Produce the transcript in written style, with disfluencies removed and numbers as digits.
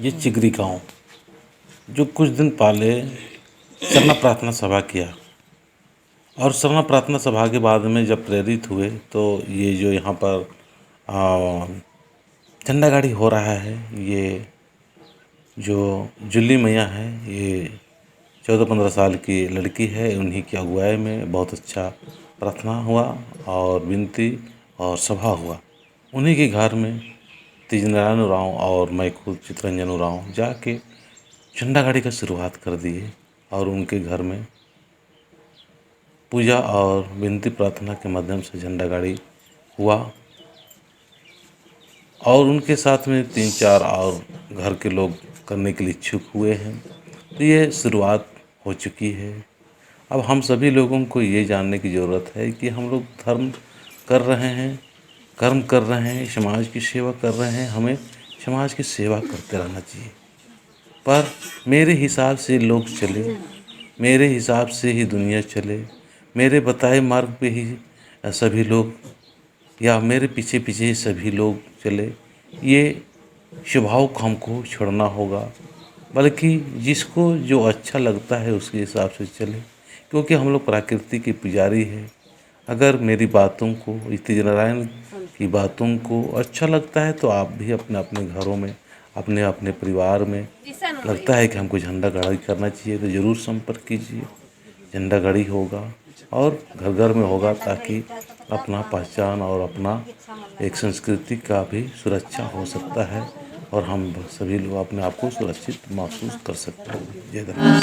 ये चिगरी गांव जो कुछ दिन पहले सरना प्रार्थना सभा किया और सरना प्रार्थना सभा के बाद में जब प्रेरित हुए तो ये जो यहाँ पर झंडा गाड़ी हो रहा है, ये जो जुल्ली मैया है, ये 14-15 साल की लड़की है। उन्हीं की अगुवाई में बहुत अच्छा प्रार्थना हुआ और विनती और सभा हुआ। उन्हीं के घर में तेजनारायण उरांव और मैं खुद चितरंजन उरांव जाके झंडा गाड़ी का शुरुआत कर दिए और उनके घर में पूजा और विनती प्रार्थना के माध्यम से झंडा गाड़ी हुआ और उनके साथ में 3-4 और घर के लोग करने के लिए इच्छुक हुए हैं। तो ये शुरुआत हो चुकी है। अब हम सभी लोगों को ये जानने की ज़रूरत है कि हम लोग धर्म कर रहे हैं, कर्म कर रहे हैं, समाज की सेवा कर रहे हैं, हमें समाज की सेवा करते रहना चाहिए। पर मेरे हिसाब से लोग चले, मेरे हिसाब से ही दुनिया चले, मेरे बताए मार्ग पे ही सभी लोग या मेरे पीछे पीछे ही सभी लोग चले, ये स्वभाव को हमको छोड़ना होगा। बल्कि जिसको जो अच्छा लगता है उसके हिसाब से चले, क्योंकि हम लोग प्रकृति के पुजारी हैं। अगर मेरी बातों को, तेजनारायण की बातों को अच्छा लगता है तो आप भी अपने अपने घरों में, अपने अपने परिवार में लगता है कि हमको झंडा गाड़ी करना चाहिए तो ज़रूर संपर्क कीजिए। झंडा गाड़ी होगा और घर घर में होगा, ताकि अपना पहचान और अपना एक संस्कृति का भी सुरक्षा हो सकता है और हम सभी लोग अपने आप को सुरक्षित महसूस कर सकते हैं। जय धन्यवाद।